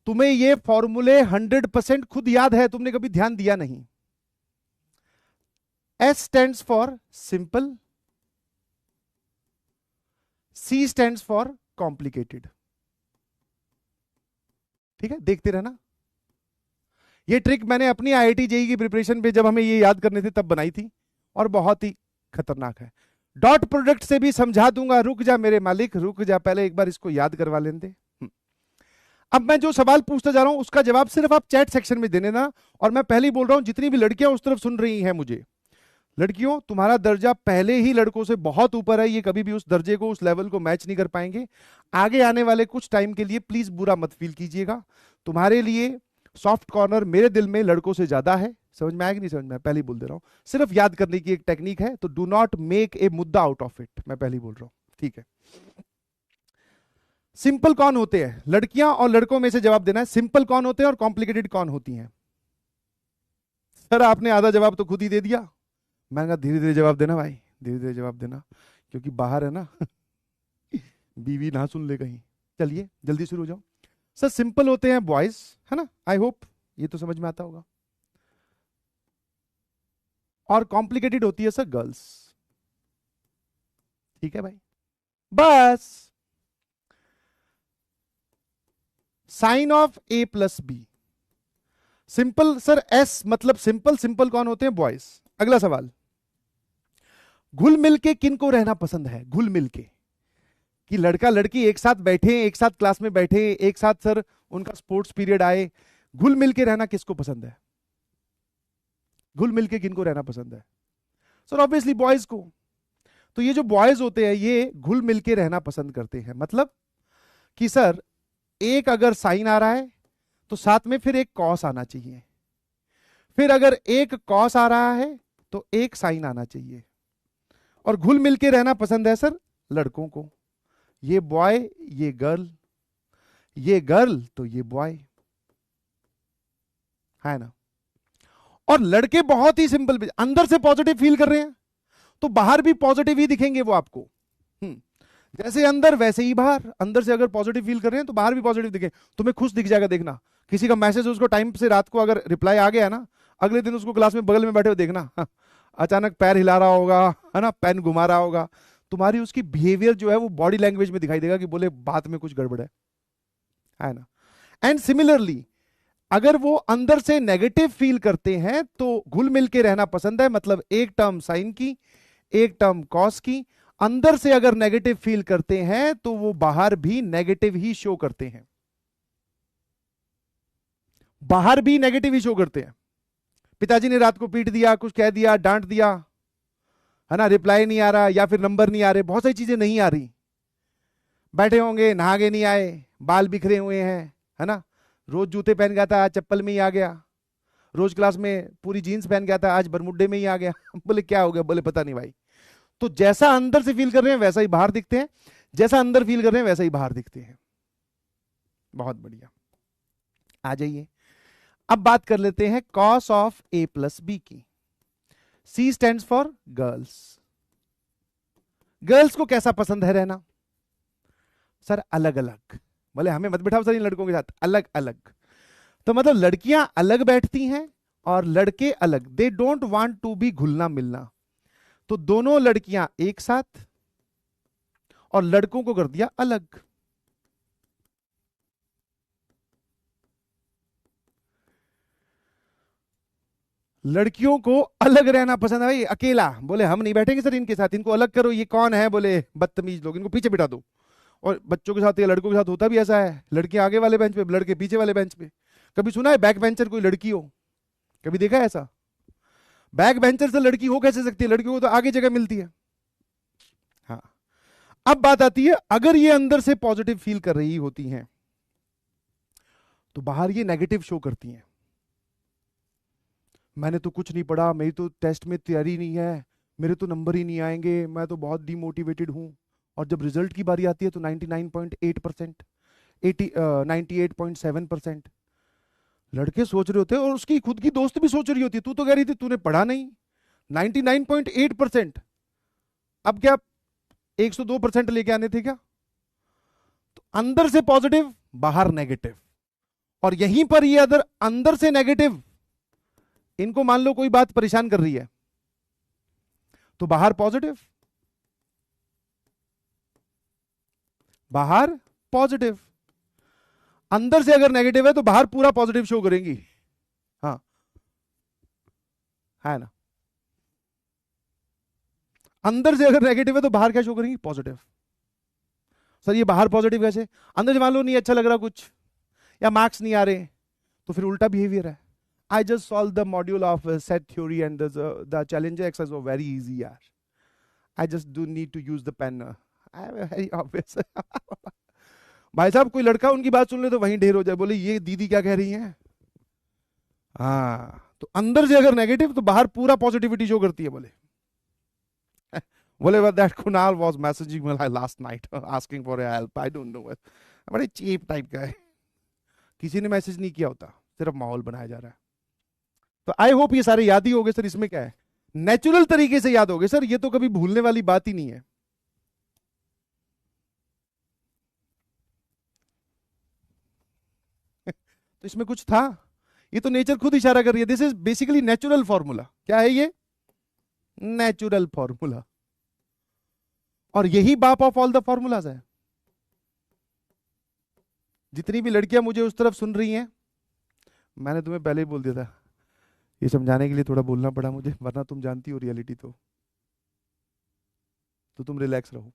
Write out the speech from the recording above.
तुम्हें ये फॉर्मूले 100% खुद याद है, तुमने कभी ध्यान दिया नहीं। S stands for simple, C stands for complicated. ठीक है, देखते रहना। ये ट्रिक मैंने अपनी IIT जेईई की प्रिपरेशन पे जब हमें ये याद करने थे तब बनाई थी, और बहुत ही खतरनाक है। डॉट प्रोडक्ट से भी समझा दूंगा, रुक जा मेरे मालिक रुक जा, पहले एक बार इसको याद करवा लेने दे। अब मैं जो सवाल पूछता जा रहा हूं उसका जवाब सिर्फ आप चैट सेक्शन में देने ना। और मैं पहले ही बोल रहा हूं, जितनी भी लड़कियां उस तरफ सुन रही हैं मुझे, लड़कियों तुम्हारा दर्जा पहले ही लड़कों से बहुत ऊपर है, ये कभी भी उस दर्जे को, उस लेवल को मैच नहीं कर पाएंगे। आगे आने वाले कुछ टाइम के लिए प्लीज बुरा मत फील कीजिएगा, तुम्हारे लिए सॉफ्ट कॉर्नर मेरे दिल में लड़कों से ज्यादा है। समझ में आया कि नहीं समझ में? पहले ही बोल दे रहा हूं, सिर्फ याद करने की एक टेक्निक है, तो डू नॉट मेक ए मुद्दा आउट ऑफ इट, मैं पहले ही बोल रहा हूं, ठीक है। सिंपल कौन होते हैं? लड़कियां और लड़कों में से जवाब देना है। सिंपल कौन होते हैं और कॉम्प्लिकेटेड कौन होती हैं? सर आपने आधा जवाब तो खुद ही दे दिया। मैंने कहा धीरे धीरे जवाब देना भाई, धीरे धीरे जवाब देना, क्योंकि बाहर है ना बीवी ना सुन ले कहीं। चलिए जल्दी शुरू हो जाओ। सर सिंपल होते हैं बॉयज, है ना, आई होप ये तो समझ में आता होगा। और कॉम्प्लिकेटेड होती है सर गर्ल्स। ठीक है भाई, बस। Sine of A plus B. Simple sir S मतलब सिंपल, सिंपल कौन होते हैं? बॉयज। अगला सवाल, घुल मिल के किन को रहना पसंद है? घुल मिल के, कि लड़का लड़की एक साथ बैठे, एक साथ क्लास में बैठे, एक साथ सर उनका स्पोर्ट्स पीरियड आए, घुल मिल के रहना किसको पसंद है? घुल मिल के किनको रहना पसंद है? सर ऑब्वियसली बॉयज को। तो ये जो बॉयज होते हैं ये घुल मिल के रहना पसंद करते हैं। मतलब कि सर एक अगर साइन आ रहा है तो साथ में फिर एक कॉस आना चाहिए, फिर अगर एक कॉस आ रहा है तो एक साइन आना चाहिए। और घुल मिल के रहना पसंद है सर लड़कों को। ये बॉय, ये गर्ल, ये गर्ल तो ये बॉय, है ना। और लड़के बहुत ही सिंपल, अंदर से पॉजिटिव फील कर रहे हैं तो बाहर भी पॉजिटिव ही दिखेंगे वो आपको। जैसे अंदर वैसे ही बाहर, अंदर से अगर पॉजिटिव फील कर रहे हैं तो बाहर भी पॉजिटिव दिखे, तुम्हें खुश दिख जाएगा। देखना किसी का मैसेज उसको टाइम से रात को अगर रिप्लाई आ गया ना, अगले दिन उसको क्लास में बगल में बैठे हो देखना, अचानक पैर हिला रहा होगा, है ना, पेन घुमा रहा होगा, तुम्हारी उसकी बिहेवियर जो है वो बॉडी लैंग्वेज में दिखाई देगा कि बोले बात में कुछ गड़बड़ है ना। एंड सिमिलरली अगर वो अंदर से नेगेटिव फील करते हैं तो घुल मिल के रहना पसंद है, मतलब एक टर्म साइन की, एक टर्म कॉस की। अंदर से अगर नेगेटिव फील करते हैं तो वो बाहर भी नेगेटिव ही शो करते हैं, बाहर भी नेगेटिव ही शो करते हैं। पिताजी ने रात को पीट दिया, कुछ कह दिया, डांट दिया, है ना, रिप्लाई नहीं आ रहा, या फिर नंबर नहीं आ रहे, बहुत सारी चीजें नहीं आ रही, बैठे होंगे, नहा के नहीं आए, बाल बिखरे हुए हैं, है ना, रोज जूते पहन गया था आज चप्पल में ही आ गया, रोज क्लास में पूरी जीन्स पहन गया था आज बरमुड्डे में ही आ गया बोले क्या हो गया? बोले पता नहीं भाई। तो जैसा अंदर से फील कर रहे हैं वैसा ही बाहर दिखते हैं, जैसा अंदर फील कर रहे हैं वैसा ही बाहर दिखते हैं। बहुत बढ़िया, आ जाइए। अब बात कर लेते हैं cos of A plus B की। C stands for girls. Girls को कैसा पसंद है रहना? सर अलग अलग। बोले हमें मत बिठाओ सर इन लड़कों के साथ, अलग अलग। तो मतलब लड़कियां अलग बैठती हैं और लड़के अलग, they don't want to be घुलना मिलना। तो दोनों लड़कियां एक साथ और लड़कों को कर दिया अलग। लड़कियों को अलग रहना पसंद है भाई, अकेला। बोले हम नहीं बैठेंगे सर इनके साथ, इनको अलग करो, ये कौन है? बोले बदतमीज लोग, इनको पीछे बिठा दो। और बच्चों के साथ या लड़कों के साथ होता भी ऐसा है, लड़कियां आगे वाले बेंच पे, लड़के पीछे वाले बेंच पे। कभी सुना है बैक बेंचर कोई लड़की हो? कभी देखा है ऐसा? बैक बेंचर से लड़की हो कैसे सकती है? लड़कियों को तो आगे जगह मिलती है। हाँ, अब बात आती है अगर ये अंदर से पॉजिटिव फील कर रही होती हैं तो बाहर ये नेगेटिव शो करती हैं। मैंने तो कुछ नहीं पढ़ा, मेरी तो टेस्ट में तैयारी नहीं है, मेरे तो नंबर ही नहीं आएंगे, मैं तो बहुत डिमोटिवेटेड हूं। और जब रिजल्ट की बारी आती है तो 99.8%, 98.7%। लड़के सोच रहे होते हैं और उसकी खुद की दोस्त भी सोच रही होती है, तू तो कह रही थी तूने पढ़ा नहीं, 99.8%, अब क्या 102% लेके आने थे क्या? तो अंदर से पॉजिटिव, बाहर नेगेटिव। और यहीं पर ये अगर अंदर से नेगेटिव, इनको मान लो कोई बात परेशान कर रही है, तो बाहर पॉजिटिव, बाहर पॉजिटिव, अंदर से अगर नेगेटिव है तो बाहर पूरा पॉजिटिव शो करेंगी। हाँ है ना, अंदर से अगर नेगेटिव है तो बाहर क्या शो करेंगी, पॉजिटिव। सर ये बाहर पॉजिटिव कैसे, अंदर से मान लो नहीं अच्छा लग रहा कुछ, या मार्क्स नहीं आ रहे, तो फिर उल्टा बिहेवियर है। I just solved the module of set theory and the challenge exercise was very easy यार, I just do need to use the pen, very obvious। भाई साहब कोई लड़का उनकी बात सुन ले तो वहीं ढेर हो जाए, बोले ये दीदी क्या कह रही हैं। हाँ तो अंदर से अगर नेगेटिव तो बाहर पूरा पॉजिटिविटी शो करती है। बोले बोले that Kunal was messaging me last night asking for help, I don't know, बड़े चीप टाइप का है, किसी ने मैसेज नहीं किया होता, सिर्फ माहौल बनाया जा रहा है। तो आई होप ये सारे याद ही हो गए सर। इसमें क्या है, नेचुरल तरीके से याद हो गए सर, ये तो कभी भूलने वाली बात ही नहीं है। तो इसमें कुछ था, ये तो नेचर खुद इशारा कर रही है, this is basically natural formula. क्या है ये, नेचुरल फॉर्मूला, और यही बाप ऑफ ऑल द फॉर्मूलाज है। जितनी भी लड़कियां मुझे उस तरफ सुन रही हैं, मैंने तुम्हें पहले ही बोल दिया था, ये समझाने के लिए थोड़ा बोलना पड़ा मुझे, वरना तुम जानती हो रियलिटी, तो तुम रिलैक्स रहो।